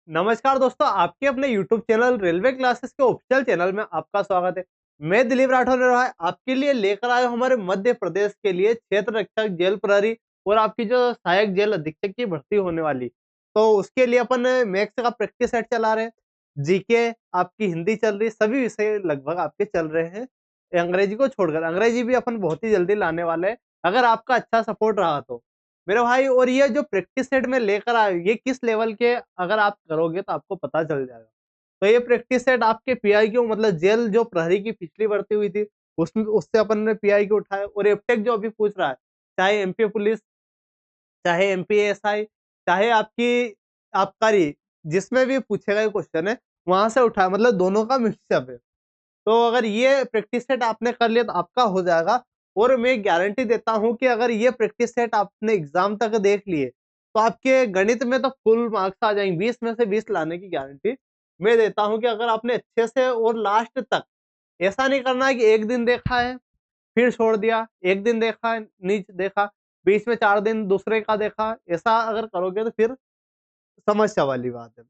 नमस्कार दोस्तों, आपके अपने YouTube चैनल रेलवे क्लासेस के ऑफिशियल चैनल में आपका स्वागत है। मैं दिलीप राठौर आपके लिए लेकर आया हूं हमारे मध्य प्रदेश के लिए क्षेत्र रक्षक, जेल प्रहरी और आपकी जो सहायक जेल अधीक्षक की भर्ती होने वाली। तो उसके लिए अपन मैथ्स का प्रैक्टिस सेट चला रहे हैं, जीके आपकी हिंदी चल रही, सभी विषय लगभग आपके चल रहे हैं। अंग्रेजी को छोड़कर अंग्रेजी भी अपन बहुत ही जल्दी लाने वाले हैं, अगर आपका अच्छा सपोर्ट रहा तो। मेरे भाई, और ये जो प्रैक्टिस सेट में लेकर आए ये किस लेवल के अगर आप करोगे तो आपको पता चल जाएगा। तो ये प्रैक्टिस सेट आपके पीआईक्यू मतलब जेल जो प्रहरी की पिछली भर्ती हुई थी उसमें उससे अपन ने पीआईक्यू उठाया, और एपटेक जो अभी पूछ रहा है, चाहे एमपी पुलिस, चाहे एमपी एसआई, चाहे आपकी आबकारी, जिसमें भी पूछेगा ये क्वेश्चन है वहां से उठाया, मतलब दोनों का मिक्सअप है। तो अगर ये प्रैक्टिस सेट आपने कर लिया तो आपका हो जाएगा। और मैं गारंटी देता हूं कि अगर ये प्रैक्टिस सेट आपने एग्जाम तक देख लिए तो आपके गणित में तो फुल मार्क्स आ जाएंगे, 20 में से 20 लाने की गारंटी मैं देता हूं कि अगर आपने अच्छे से और लास्ट तक, ऐसा नहीं करना है कि एक दिन देखा है फिर छोड़ दिया, एक दिन देखा है नीचे देखा, बीच में 4 दिन दूसरे का देखा, ऐसा अगर करोगे तो फिर समस्या वाली बात है।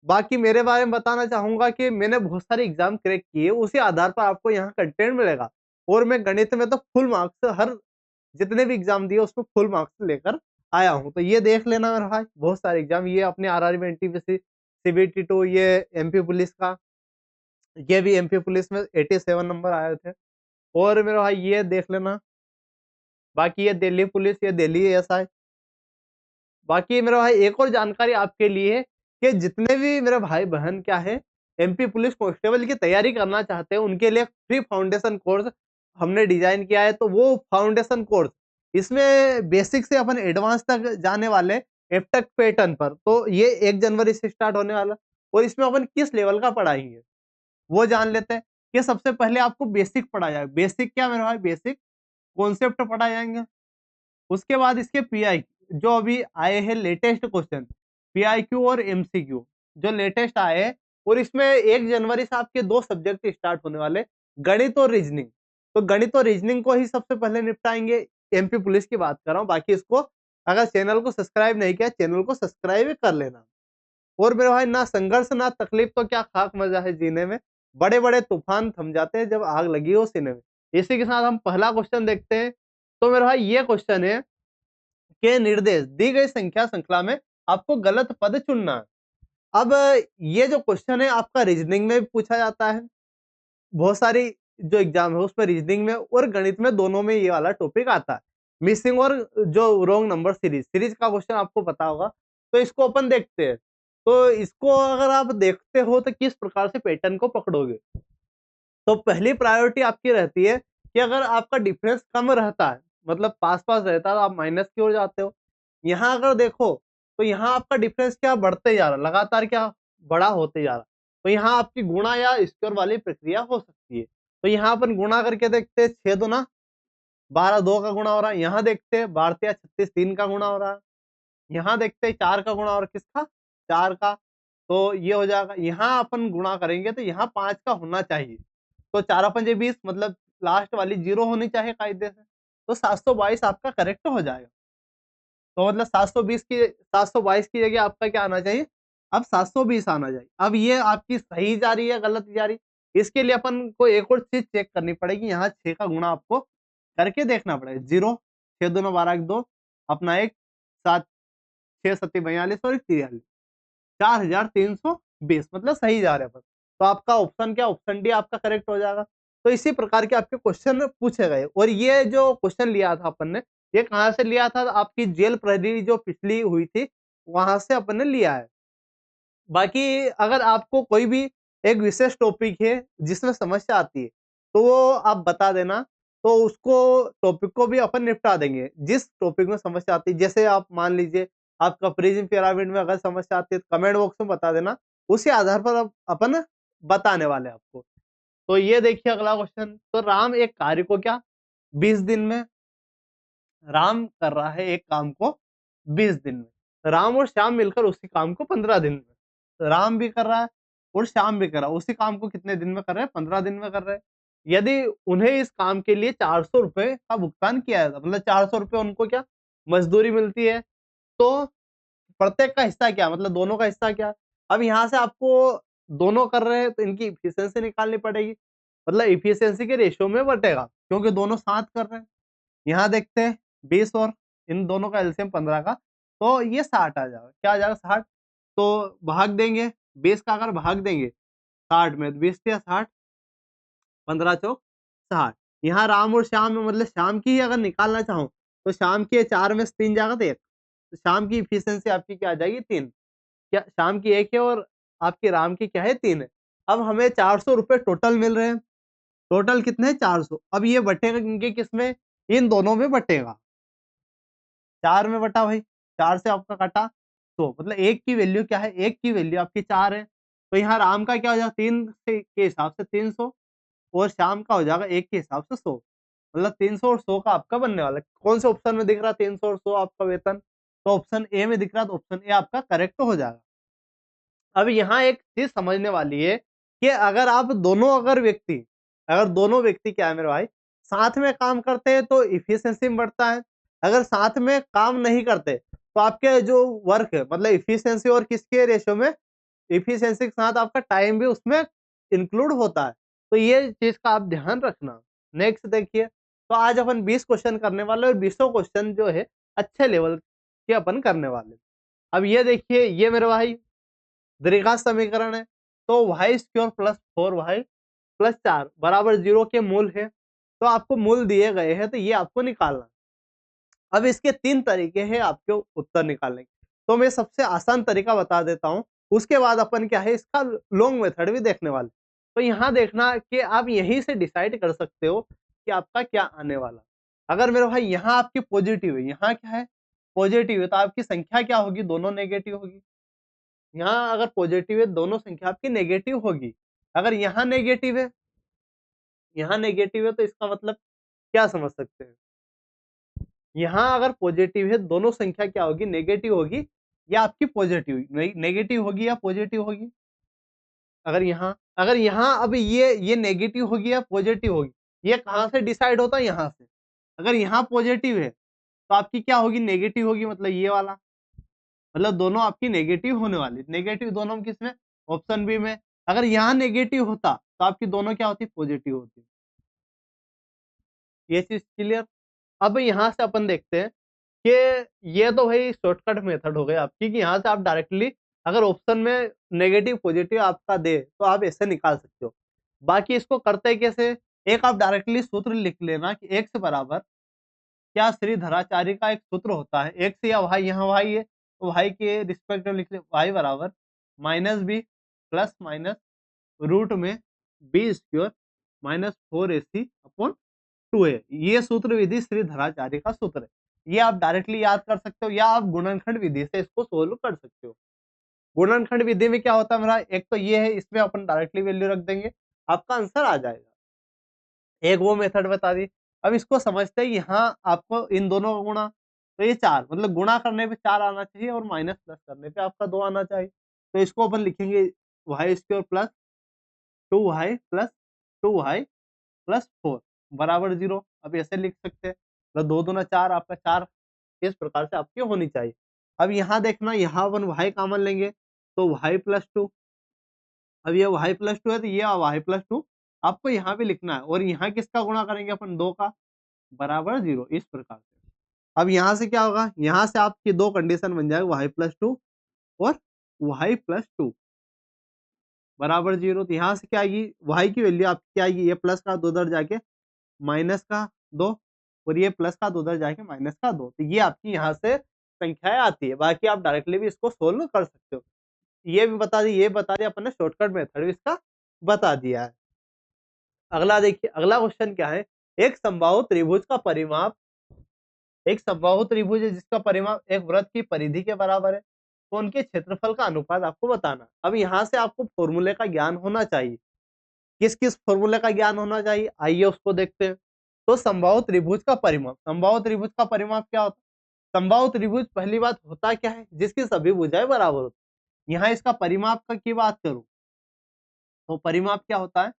बाकी मेरे बारे में बताना चाहूँगा कि मैंने बहुत सारे एग्ज़ाम क्रैक किए, उसी आधार पर आपको यहाँ कंटेंट मिलेगा। और मैं गणित में तो फुल मार्क्स, हर जितने भी एग्ज़ाम दिए उसमें फुल मार्क्स लेकर आया हूँ। तो ये देख लेना मेरा भाई, बहुत सारे एग्ज़ाम ये अपने आरआरबी, एनटीपीसी, सीबीटी 2, ये एमपी पुलिस का, ये भी एमपी पुलिस में 87 नंबर आए थे। और मेरा भाई ये देख लेना, बाकी ये दिल्ली पुलिस, ये दिल्ली एएसआई। बाकी मेरा भाई एक और जानकारी आपके लिए कि जितने भी मेरे भाई-बहन क्या है एमपी पुलिस कांस्टेबल की तैयारी करना चाहते हैं, उनके लिए फ्री फाउंडेशन कोर्स हमने डिज़ाइन किया है। तो वो फाउंडेशन कोर्स, इसमें बेसिक से अपन एडवांस तक जाने वाले हैं एफटेक पैटर्न पर। तो ये 1 जनवरी से स्टार्ट होने वाला, और इसमें अपन किस लेवल का पढ़ाएँगे, वो जान लेते हैं। कि सबसे पहले आपको बेसिक पढ़ाया जाएगा। बेसिक क्या मेरे भाई, बेसिक कॉन्सेप्ट पढ़ाए जाएँगे। उसके बाद इसके पीआई जो अभी आए हैं लेटेस्ट क्वेश्चन, पीआईक्यू और एमसीक्यू जो लेटेस्ट आए हैं, और इसमें 1 जनवरी से आपके 2 सब्जेक्ट स्टार्ट होने वाले, गणित और रीजनिंग। तो गणित और रीजनिंग को ही सबसे पहले निपटाएंगे, एमपी पुलिस की बात कर रहा हूँ। बाकी इसको अगर चैनल को सब्सक्राइब नहीं किया, चैनल को सब्सक्राइब कर लेना। और मेरे भाई, ना संघर्ष ना तकलीफ तो क्या खाक मजा है जीने में, बड़े बड़े तूफान थम जाते हैं जब आग लगी हो सीने में। इसी के साथ हम पहला क्वेश्चन देखते हैं। तो मेरे भाई ये क्वेश्चन है के निर्देश दी गई संख्या श्रृंखला में आपको गलत पद चुनना है। अब ये जो क्वेश्चन है आपका रीजनिंग में भी पूछा जाता है, बहुत सारी जो एग्जाम है उसमें रीजनिंग में और गणित में दोनों में ये वाला टॉपिक आता है। मिसिंग और जो रॉन्ग नंबर सीरीज सीरीज का क्वेश्चन आपको पता होगा। तो इसको अपन देखते हैं। तो इसको अगर आप देखते हो तो किस प्रकार से पैटर्न को पकड़ोगे। तो पहली प्रायोरिटी आपकी रहती है कि अगर आपका डिफरेंस कम रहता है, मतलब पास-पास रहता है, तो आप माइनस की ओर जाते हो। यहाँ अगर देखो तो यहाँ आपका डिफरेंस क्या बढ़ते जा रहा है, लगातार क्या बड़ा होते जा रहा है। तो यहाँ आपकी गुणा या स्क्वायर वाली प्रक्रिया हो सकती है। तो यहाँ अपन गुणा करके देखते हैं, 6 दूना 12, 2 का गुणा हो रहा है। यहाँ देखते हैं 12 तिया 36, 3 का गुणा हो रहा है। यहाँ देखते हैं 4 का गुणा, और किसका, 4 का। तो ये हो जाएगा, यहाँ अपन गुणा करेंगे तो यहाँ 5 का होना चाहिए। तो 4 पंजे 20, मतलब लास्ट वाली 0 होनी चाहिए कायदे से। तो 722 आपका करेक्ट हो जाएगा। तो मतलब 722 की जगह आपका क्या आना चाहिए, अब 720 आना चाहिए। अब ये आपकी सही जा रही है गलत जा रही है, इसके लिए अपन को एक और चीज चेक करनी पड़ेगी। यहाँ 6 का गुणा आपको करके देखना पड़ेगा। 0, 6 दूना 12, 2 अपना 1, 7, 6 सत्ती 42 और 1 43, 4320, मतलब सही जा रहे हैं अपन। तो आपका ऑप्शन क्या, ऑप्शन डी आपका करेक्ट हो जाएगा। तो इसी प्रकार के आपके क्वेश्चन पूछे गए। और ये जो क्वेश्चन लिया था अपन ने, ये कहाँ से लिया था, आपकी जेल प्रहरी जो पिछली हुई थी वहां से अपन ने लिया है। बाकी अगर आपको कोई भी एक विशेष टॉपिक है जिसमें समस्या आती है तो वो आप बता देना, तो उसको टॉपिक को भी अपन निपटा देंगे। जिस टॉपिक में समस्या आती है, जैसे आप मान लीजिए आपका प्रिज्म पिरामिड में अगर समस्या आती है तो कमेंट बॉक्स में बता देना, उसी आधार पर अपन बताने वाले हैं आपको। तो ये देखिए अगला क्वेश्चन। तो राम एक कार्य को क्या 20 दिन में, राम कर रहा है एक काम को 20 दिन में, राम और श्याम मिलकर उसी काम को 15 दिन में। राम भी कर रहा है और श्याम भी कर रहा है, उसी काम को कितने दिन में कर रहे हैं, 15 दिन में कर रहे हैं। यदि उन्हें इस काम के लिए 400 रुपए का भुगतान किया जाता, मतलब 400 रुपए उनको क्या मजदूरी मिलती है, तो प्रत्येक का हिस्सा क्या, मतलब दोनों का हिस्सा क्या, अब यहाँ से आपको दोनों कर रहे हैं तो इनकी इफिशियंसी निकालनी पड़ेगी, मतलब इफिशियंसी के रेशियो में बटेगा क्योंकि दोनों साथ कर रहे हैं। यहाँ देखते हैं 20 और इन दोनों का एलसीएम 15 का, तो ये 60 आ जाएगा। क्या आ जाएगा 60, तो भाग देंगे 20 का, अगर भाग देंगे 60 में, तो 20 या 60, 15 चौक 60। यहाँ राम और श्याम में मतलब शाम की ही अगर निकालना चाहूँ तो शाम के 4 में से 3 जाएगा तो 1, तो शाम की इफिशियंसी आपकी क्या आ जाएगी 3। क्या शाम की 1 है और आपकी राम की क्या है 3 है। अब हमें 400 रुपए टोटल मिल रहे हैं। टोटल कितने हैं 400। अब ये बटेगा इनके किसमें, इन दोनों में बटेगा। 4 में बटा भाई, 4 से आपका कटा 100, मतलब 1 की वैल्यू क्या है, 1 की वैल्यू आपकी 4 है। तो यहाँ राम का क्या हो जाएगा 3 से के हिसाब से 300 और शाम का हो जाएगा 1 के हिसाब से 100, मतलब 300 और 100 का आपका बनने वाला है। कौन से ऑप्शन में दिख रहा है 300 और 100 आपका वेतन, तो ऑप्शन ए में दिख रहा है, तो ऑप्शन ए आपका करेक्ट हो जाएगा। अब यहाँ एक चीज समझने वाली है कि अगर आप दोनों अगर दोनों व्यक्ति क्या है मेरे भाई साथ में काम करते हैं तो इफिशियंसी में बढ़ता है। अगर साथ में काम नहीं करते तो आपके जो वर्क है मतलब इफिशियंसी और किसके रेशियो में, इफिशियंसी के साथ आपका टाइम भी उसमें इंक्लूड होता है। तो ये चीज का आप ध्यान रखना। नेक्स्ट देखिए, तो आज अपन 20 क्वेश्चन करने वाले और 20 क्वेश्चन जो है अच्छे लेवल के अपन करने वाले। अब ये देखिए, ये मेरे भाई द्विघात समीकरण है, तो Y square plus 4y plus 4 बराबर 0 के मूल है। तो आपको मूल दिए गए हैं तो ये आपको निकालना। अब इसके 3 तरीके हैं आपके उत्तर निकालने के, तो मैं सबसे आसान तरीका बता देता हूँ। उसके बाद अपन क्या है इसका लॉन्ग मेथड भी देखने वाले। तो यहाँ देखना कि आप यहीं से डिसाइड कर सकते हो कि आपका क्या आने वाला। अगर मेरे भाई यहाँ आपकी पॉजिटिव है, यहाँ क्या है पॉजिटिव है, तो आपकी संख्या क्या होगी, दोनों नेगेटिव होगी। यहाँ अगर पॉजिटिव है दोनों संख्या आपकी नेगेटिव होगी। अगर यहाँ नेगेटिव है तो इसका मतलब क्या समझ सकते हैं, यहाँ अगर पॉजिटिव है दोनों संख्या क्या होगी नेगेटिव होगी या आपकी पॉजिटिव नेगेटिव होगी या पॉजिटिव होगी। अगर यहाँ अब ये नेगेटिव होगी या पॉजिटिव होगी, ये कहाँ से डिसाइड होता है, यहाँ से। अगर यहाँ पॉजिटिव है तो आपकी क्या होगी नेगेटिव होगी, मतलब ये वाला, मतलब दोनों आपकी नेगेटिव होने वाली। नेगेटिव दोनों किसमें, ऑप्शन बी में। अगर यहाँ नेगेटिव होता तो आपकी दोनों क्या होती पॉजिटिव होती। ये चीज क्लियर। अब यहाँ से अपन देखते हैं कि ये तो भाई शॉर्टकट मेथड हो गया आपकी कि यहाँ से आप डायरेक्टली अगर ऑप्शन में नेगेटिव पॉजिटिव आपका दे तो आप ऐसे निकाल सकते हो। बाकी इसको करते कैसे, एक आप डायरेक्टली सूत्र लिख लेना कि x बराबर क्या श्रीधराचार्य का एक सूत्र होता है, एक्स या वाई, यहाँ वाई है तो वाई के रिस्पेक्ट में लिख ले, वाई बराबर minus b plus minus root में b square minus 4ac upon 2a। ये सूत्र विधि श्रीधराचार्य का सूत्र है। ये आप डायरेक्टली याद कर सकते हो या आप गुणनखंड विधि से इसको सोल्व कर सकते हो। गुणनखंड विधि में क्या होता है मेरा, एक तो ये है इसमें अपन डायरेक्टली वैल्यू रख देंगे आपका आंसर आ जाएगा। एक वो मेथड बता दी। अब इसको समझते हैं, यहाँ आपको इन दोनों का गुणा, तो ये 4 मतलब गुणा करने पे 4 आना चाहिए और माइनस प्लस करने पे आपका 2 आना चाहिए। तो इसको अपन लिखेंगे Y square plus 2y plus 2y plus 4 बराबर 0। अब ऐसे लिख सकते हैं, मतलब 2 दूना 4 आपका 4 इस प्रकार से आपकी होनी चाहिए। अब यहाँ देखना, यहाँ अपन y कॉमन लेंगे तो y प्लस 2। अब ये y प्लस 2 है तो ये y प्लस 2 आपको यहाँ भी लिखना है और यहाँ किसका गुणा करेंगे अपन 2 का, बराबर 0 इस प्रकार से। अब यहाँ से क्या होगा, यहाँ से आपकी 2 कंडीशन बन जाएगा y प्लस 2 और y प्लस 2 बराबर 0। तो यहाँ से क्या आएगी y की वैल्यू आपकी क्या आएगी, ये प्लस का 2 उधर जाके माइनस का 2 और ये प्लस का 2 उधर जाके माइनस का 2। तो ये आपकी यहाँ से संख्याएं आती है। बाकी आप डायरेक्टली भी इसको सोल्व कर सकते हो। ये भी बता दी, ये बता दिया अपन ने, शॉर्टकट मेथड भी इसका बता दिया है। अगला देखिए, अगला क्वेश्चन क्या है, एक समबाहु त्रिभुज का परिमाप, एक समबाहु त्रिभुज है जिसका परिमाप एक वृत्त की परिधि के बराबर है, तो उनके क्षेत्रफल का अनुपात आपको बताना। अब यहाँ से आपको फॉर्मूले का ज्ञान होना चाहिए। किस किस फॉर्मूले का ज्ञान होना चाहिए, आइए उसको देखते हैं। तो समबाहु त्रिभुज का परिमाप, समबाहु त्रिभुज का परिमाप क्या होता है, समबाहु त्रिभुज पहली बात होता क्या है, जिसकी सभी भुजाएं बराबर होती। यहाँ इसका परिमाप का की बात करूं तो परिमाप क्या होता है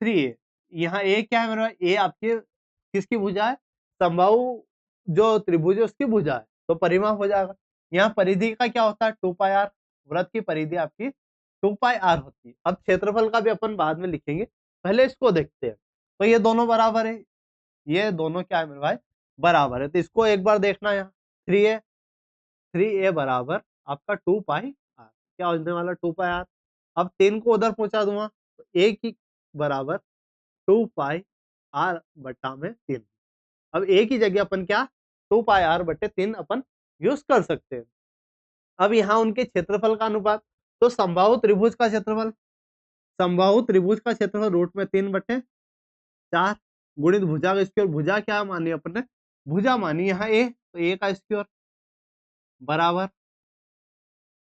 3a। यहाँ ए क्या है मेरा, ए आपकी किसकी भुजा है, समबाहु जो त्रिभुज है उसकी भुजा है, तो परिमाप हो जाएगा। यहाँ परिधि का क्या होता है 2 पाई r, वृत्त की परिधि आपकी 2 पाई आर होती है। अब क्षेत्रफल का भी अपन बाद में लिखेंगे, पहले इसको देखते हैं। तो ये दोनों बराबर है, ये दोनों क्या है मेरे भाई, बराबर है। तो इसको एक बार देखना यहाँ, 3a 3a बराबर आपका 2 पाई आर, क्या होने वाला 2 पाई आर। अब 3 को उधर पहुंचा दूंगा तो a की बराबर 2 पाई आर बटा में 3। अब a की जगह अपन क्या 2 पाई आर बटे 3 अपन यूज कर सकते हैं। अब यहाँ उनके क्षेत्रफल का अनुपात, तो समबाहु त्रिभुज का क्षेत्रफल, समबाहु त्रिभुज का क्षेत्रफल रूट में 3 बटे 4 गुणित भुजा का स्क्वायर। भुजा क्या मानी अपन ने, भुजा मानी यहाँ a, तो a का स्क्वायर बराबर,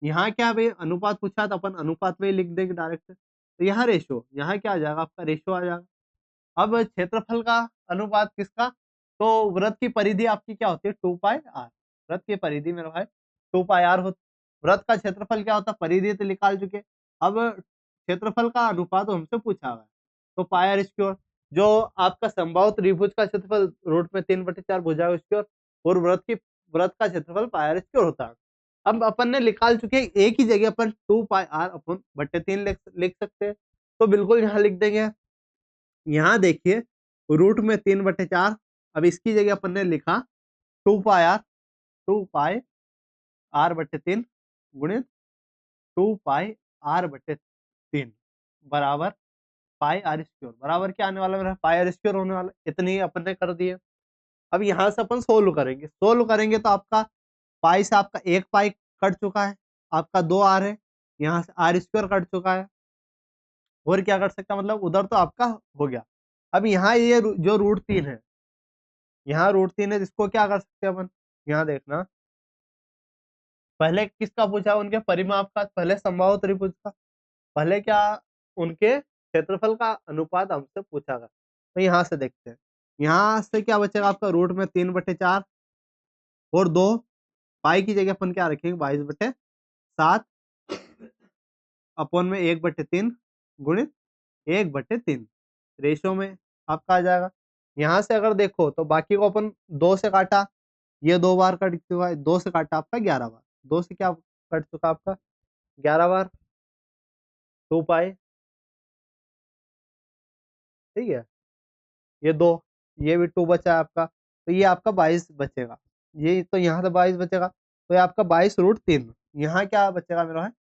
यहाँ क्या भाई अनुपात पूछा तो अपन अनुपात में ही लिख देंगे डायरेक्ट। तो यहाँ रेशो, यहाँ क्या आ जाएगा आपका रेशो आ जाएगा। अब क्षेत्रफल का अनुपात किसका, तो वृत्त की परिधि आपकी क्या होती है 2 पाई आर, वृत्त की परिधि मेरा भाई 2 पाई आर होती। वृत्त का क्षेत्रफल क्या होता है, परिधि तो निकाल चुके। अब क्षेत्रफल का अनुपात हमसे पूछा हुआ है, तो पाई आर स्क्वायर, जो आपका समबाहु त्रिभुज का क्षेत्रफल रूट में 3/4 भुजा का स्क्वायर, और वृत्त का क्षेत्रफल पाई आर स्क्वायर होता है। अब अपन ने निकाल चुके, एक ही जगह अपन 2 पाई आर अपन बटे 3 लिख सकते हैं। तो बिल्कुल यहाँ लिख देंगे। यहाँ देखिए रूट में 3/4, अब इसकी जगह अपन ने लिखा 2 पाई आर, 2 पाई आर बटे 3 गुणित 2 पाई आर बटे 3 बराबर पाई आर स्क्वायर, बराबर क्या आने वाला मेरा पाई आर स्क्वायर होने वाला। इतनी ही अपन ने कर दिए। अब यहाँ से अपन सोल्व करेंगे, सोल्व करेंगे तो आपका पाई से आपका 1 पाई कट चुका है, आपका 2 आर है, यहाँ से आर स्क्वायर कट चुका है, और क्या कर सकता मतलब उधर तो आपका हो गया। अब यहाँ ये जो रूट 3 है, यहाँ रूट 3 है, इसको क्या कर सकते हैं अपन, यहाँ देखना पहले किसका पूछा, उनके परिमाप का, पहले समबाहु त्रिभुज का, पहले क्या उनके क्षेत्रफल का अनुपात हमसे पूछा गया। तो यहाँ से देखते हैं, यहाँ से क्या बचेगा आपका रूट में 3/4 और 2 पाई की जगह अपन क्या रखेंगे 22/7 अपॉन में 1/3 गुणित 1/3 रेशो में आपका आ जाएगा। यहाँ से अगर देखो तो बाकी को अपन 2 से काटा, ये 2 बार कट चुका है, 2 से काटा आपका 11 बार, 2 से क्या कट चुका आपका 11 बार 2 पाई, ठीक है। ये 2, ये भी 2 बचा है आपका, तो ये आपका 22 बचेगा। ये तो यहाँ से 22 बचेगा, तो ये आपका 22√3, यहाँ क्या बचेगा मेरा है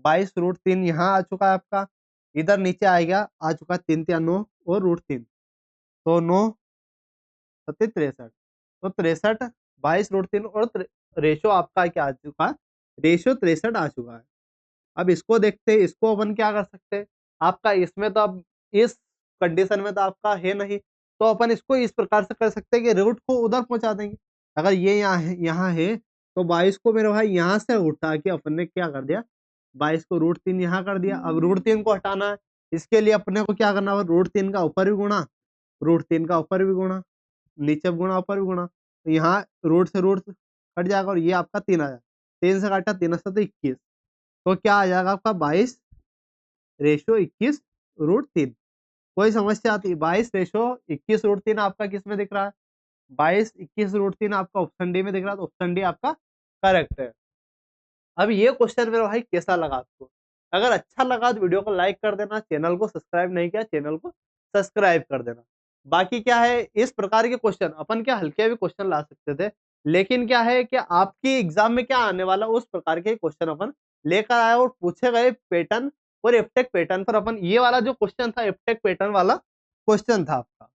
22√3 यहाँ आ चुका है आपका। इधर नीचे आएगा, आ चुका है 3 3 9 और √3, तो 9 सत्ते 63, तो 63 22√3 और रेशो आपका क्या आ चुका है, रेशो 63 आ चुका है। अब इसको देखते हैं, इसको अपन क्या कर सकते हैं, आपका इसमें तो अब इस कंडीशन में तो आपका है नहीं, तो अपन इसको इस प्रकार से कर सकते हैं कि रूट को उधर पहुंचा देंगे। अगर ये यहाँ है तो 22 को मेरे भाई यहाँ से उठा के अपन ने क्या कर दिया, 22 को √3 यहाँ कर दिया। अब √3 को हटाना है, इसके लिए अपने को क्या करना होगा, √3 का ऊपर भी गुणा, √3 का ऊपर भी गुणा, नीचे भी गुणा ऊपर भी गुणा, तो यहाँ रूट से रूट कट जाएगा और ये आपका 3 आ जाएगा। 3 से काटा 3 से तो 21, तो क्या आ जाएगा आपका 22/21√3। कोई समस्या आती है, 22/21√3 आपका किस में दिख रहा है, 22/21√3 आपका ऑप्शन डी में दिख रहा है, तो ऑप्शन डी आपका करेक्ट है। अब ये क्वेश्चन मेरा भाई कैसा लगा आपको, अगर अच्छा लगा तो वीडियो को लाइक कर देना, चैनल को सब्सक्राइब नहीं किया चैनल को सब्सक्राइब कर देना। बाकी क्या है, इस प्रकार के क्वेश्चन अपन क्या हल्के भी क्वेश्चन ला सकते थे, लेकिन क्या है कि आपकी एग्जाम में क्या आने वाला उस प्रकार के क्वेश्चन अपन लेकर आए और पूछे गए पैटर्न और एप्टेक पैटर्न पर अपन ये वाला जो क्वेश्चन था एप्टेक पैटर्न वाला क्वेश्चन था आपका।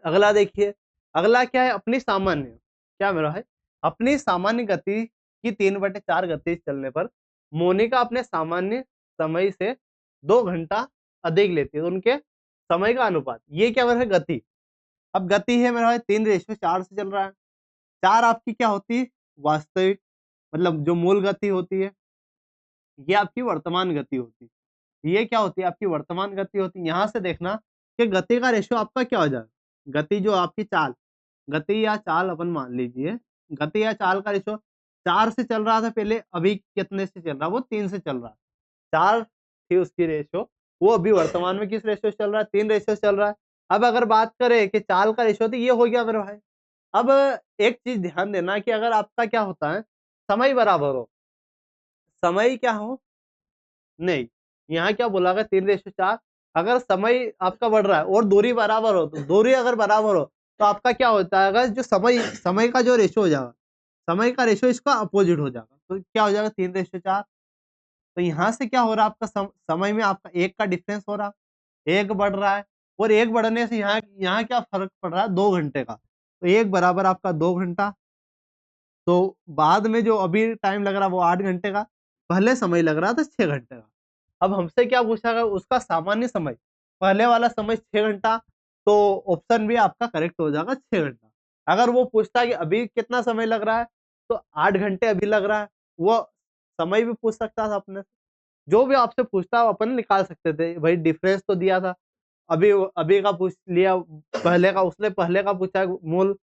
अगला देखिए, अगला क्या है, अपनी सामान्य, क्या मेरा है अपनी सामान्य गति की 3/4 गति चलने पर मोनिका अपने सामान्य समय से 2 घंटा अधिक लेती है, तो उनके समय का अनुपात, ये क्या मेरा है गति। अब गति है मेरा 3/4 से चल रहा है, 4 आपकी क्या होती है वास्तविक, मतलब जो मूल गति होती है, ये आपकी वर्तमान गति होती है, ये क्या होती है आपकी वर्तमान गति होती है। यहाँ से देखना कि गति का रेशियो आपका क्या हो जाएगा, गति जो आपकी चाल, गति या चाल अपन मान लीजिए, गति या चाल का रेशियो 4 से चल रहा था पहले, अभी कितने से चल रहा है, वो 3 से चल रहा है। 4 थी उसकी रेशियो, वो अभी वर्तमान में किस रेशियो से चल रहा है, 3 रेशियो से चल रहा है। अब अगर बात करें कि चाल का रेशियो, तो ये हो गया मेरे भाई। अब एक चीज ध्यान देना कि अगर आपका क्या होता है समय बराबर हो, समय क्या हो नहीं, यहाँ क्या बोला गया 3:4। अगर समय आपका बढ़ रहा है और दूरी बराबर हो, तो दूरी अगर बराबर हो तो आपका क्या होता है, अगर जो समय समय का जो रेशो हो जाएगा, समय का रेशो इसका अपोजिट हो जाएगा, तो क्या हो जाएगा 3:4। तो यहाँ से क्या हो रहा है, आपका समय में आपका 1 का डिफरेंस हो रहा है, 1 बढ़ रहा है, और 1 बढ़ने से यहाँ यहाँ क्या फर्क पड़ रहा है, 2 घंटे का। तो 1 बराबर आपका 2 घंटा। तो बाद में जो अभी टाइम लग रहा है वो 8 घंटे का, पहले समय लग रहा था 6 घंटे का। अब हमसे क्या पूछा गया, उसका सामान्य समय, पहले वाला समय 6 घंटा, तो ऑप्शन बी आपका करेक्ट हो जाएगा 6 घंटा। अगर वो पूछता है कि अभी कितना समय लग रहा है, तो 8 घंटे अभी लग रहा है, वो समय भी पूछ सकता था अपने से। जो भी आपसे पूछता है, वो अपन निकाल सकते थे, भाई डिफरेंस तो दिया था, अभी का पूछ लिया, पहले का उसने पहले का पूछा है मूल,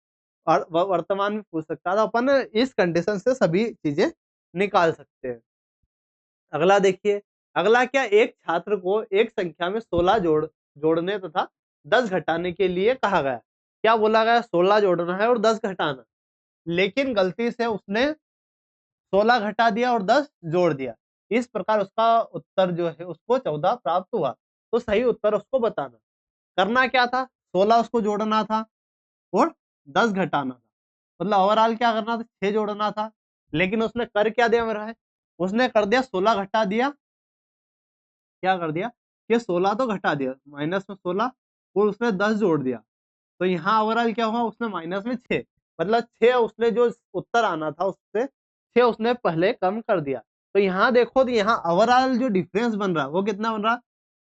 और वर्तमान में पूछ सकता था, अपन इस कंडीशन से सभी चीजें निकाल सकते हैं। अगला देखिए, अगला क्या, एक छात्र को एक संख्या में 16 जोड़ने तथा 10 घटाने के लिए कहा गया। क्या बोला गया, 16 जोड़ना है और 10 घटाना, लेकिन गलती से उसने 16 घटा दिया और 10 जोड़ दिया। इस प्रकार उसका उत्तर जो है उसको 14 प्राप्त हुआ। तो सही उत्तर उसको बताना। करना क्या था, 16 उसको जोड़ना था और 10 घटाना था। मतलब ओवरऑल क्या करना था, 6 जोड़ना था। लेकिन उसने कर क्या दिया मेरा है, उसने कर दिया 16 घटा दिया, क्या कर दिया कि 16 तो घटा दिया, माइनस में 16, और उसने 10 जोड़ दिया। तो यहाँ ओवरऑल क्या हुआ, उसने माइनस में 6, मतलब 6 उसने जो उत्तर आना था उससे 6 उसने पहले कम कर दिया। तो यहाँ देखो, तो यहाँ ओवरऑल जो डिफरेंस बन रहा है वो कितना बन रहा है,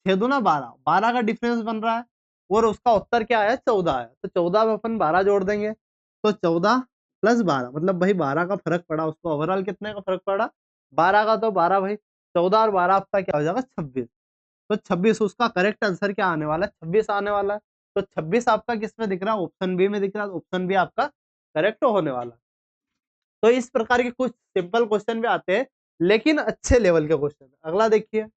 6 दूना 12, 12 का डिफरेंस बन रहा है, और उसका उत्तर क्या आया, 14 आया। तो 14 में अपन 12 जोड़ देंगे, तो 14 प्लस 12, मतलब भाई 12 का फर्क पड़ा उसको, ओवरऑल कितने का फर्क पड़ा, 12 का। तो 12 भाई, 14 और 12 आपका क्या हो जाएगा, 26। तो 26 उसका करेक्ट आंसर क्या आने वाला है, 26 आने वाला है। तो 26 आपका किस में दिख रहा है, ऑप्शन बी में दिख रहा है, ऑप्शन बी आपका करेक्ट होने वाला है। तो इस प्रकार के कुछ सिंपल क्वेश्चन भी आते हैं, लेकिन अच्छे लेवल के क्वेश्चन। अगला देखिए,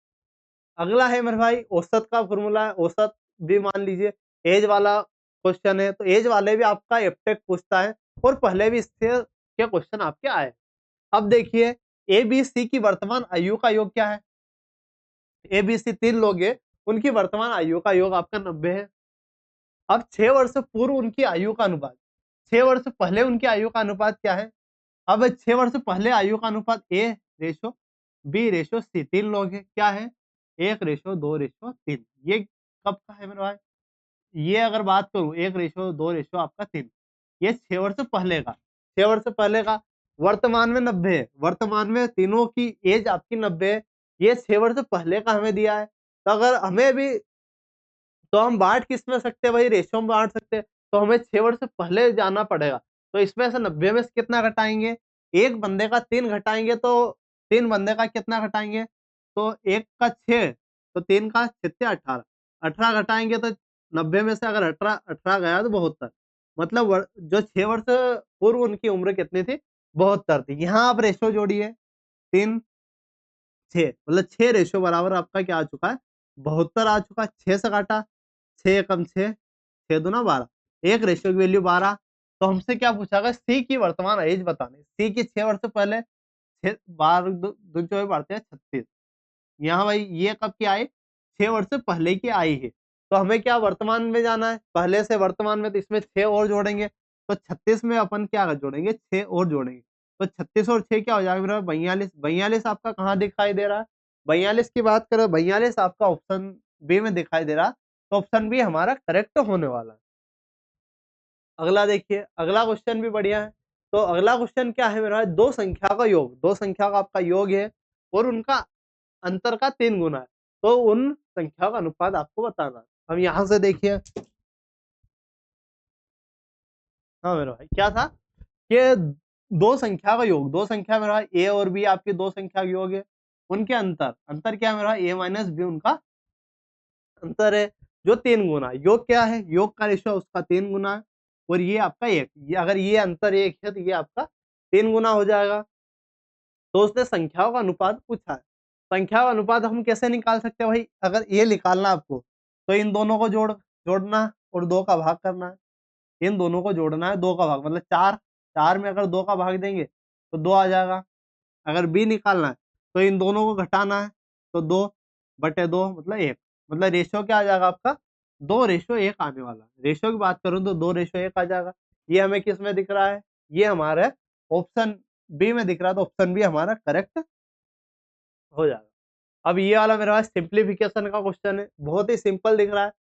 अगला है मेरे भाई औसत का फॉर्मूला है, औसत भी मान लीजिए एज वाला क्वेश्चन है, तो एज वाले भी आपका एप्टेक पूछता है, और पहले भी इससे के क्वेश्चन आपके आए। अब देखिए, ए बी सी की वर्तमान आयु का योग क्या है, ए बी सी 3 लोग हैं, उनकी वर्तमान आयु का योग आपका 90 है। अब 6 वर्ष पूर्व उनकी आयु का अनुपात, 6 वर्ष पहले उनकी आयु का अनुपात क्या है। अब 6 वर्ष पहले आयु का अनुपात A/B/C, 3 लोग हैं, क्या है 1/2/3। ये कब का है मेरे भाई, ये अगर बात करूं 1/2 आपका 3, ये 6 वर्ष पहले का, 6 वर्ष पहले का। वर्तमान में 90 है, वर्तमान में तीनों की एज आपकी 90 है, ये 6 वर्ष पहले का हमें दिया है। तो अगर हमें भी, तो हम बाँट किसमें सकते हैं भाई, रेशियो में बाँट सकते हैं। तो हमें 6 वर्ष पहले जाना पड़ेगा। तो इसमें से 90 में से कितना घटाएँगे? 1 बंदे का 3 घटाएँगे, तो 3 बंदे का कितना घटाएँगे? तो 1 का 6, तो 3 का 6 18, 18 घटाएँगे तो 90 में से अगर 18 18 गया तो 72। मतलब जो 6 वर्ष पूर्व उनकी उम्र कितनी थी? 72 थी। यहाँ आप रेशियो जोड़िए, 3 6, मतलब 6 रेशियो बराबर आपका क्या आ चुका है? 72 आ चुका है। 6 से काटा, 6 एकम 6, 6 दूना 12, 1 रेशियो की वैल्यू 12। तो हमसे क्या पूछा गया, सी की वर्तमान एज बतानी। सी की 6 वर्ष पहले, 6 12 दू दूनी चौबीस बढ़ते हैं 36। यहाँ भाई ये कब की आई, 6 वर्ष पहले की आई है। तो हमें क्या वर्तमान में जाना है, पहले से वर्तमान में, तो इसमें 6 और जोड़ेंगे, तो 36 में अपन क्या जोड़ेंगे, 6 और जोड़ेंगे। तो 36 और 6 क्या हो जाएगा मेरा, 42। 42 आपका कहाँ दिखाई दे रहा है, 42 की बात करें, 42 आपका ऑप्शन बी में दिखाई दे रहा है। तो ऑप्शन बी हमारा करेक्ट होने वाला है। अगला देखिए, अगला क्वेश्चन भी बढ़िया है। तो अगला क्वेश्चन क्या है मेरा, दो संख्या का योग, दो संख्या का आपका योग है, और उनका अंतर का 3 गुना है। तो उन संख्या का अनुपात आपको बताना है। हम यहाँ से देखिए, हाँ मेरा भाई क्या था कि दो संख्या का योग, दो संख्या मेरा ए और बी आपकी दो संख्या का योग है, उनके अंतर, अंतर क्या है मेरा, ए माइनस बी उनका अंतर है, जो 3 गुना है। योग क्या है, योग का रेशियो उसका 3 गुना है, और ये आपका 1, ये अगर ये अंतर 1 है तो ये आपका 3 गुना हो जाएगा। तो उसने संख्याओं का अनुपात पूछा है। संख्या का अनुपात हम कैसे निकाल सकते हैं भाई, अगर ये निकालना आपको, तो इन दोनों को जोड़ना है और 2 का भाग करना है। इन दोनों को जोड़ना है, 2 का भाग मतलब 4, 4 में अगर 2 का भाग देंगे तो 2 आ जाएगा। अगर बी निकालना है तो इन दोनों को घटाना है, तो 2/2 मतलब 1, मतलब रेशियो क्या आ जाएगा आपका 2:1 आने वाला। रेशियो की बात करूँ तो 2:1 आ जाएगा। ये हमें किस में दिख रहा है? ये हमारे ऑप्शन बी में दिख रहा है, तो ऑप्शन बी हमारा करेक्ट हो जाएगा। अब ये वाला मेरे पास सिंप्लीफिकेशन का क्वेश्चन है, बहुत ही सिंपल दिख रहा है।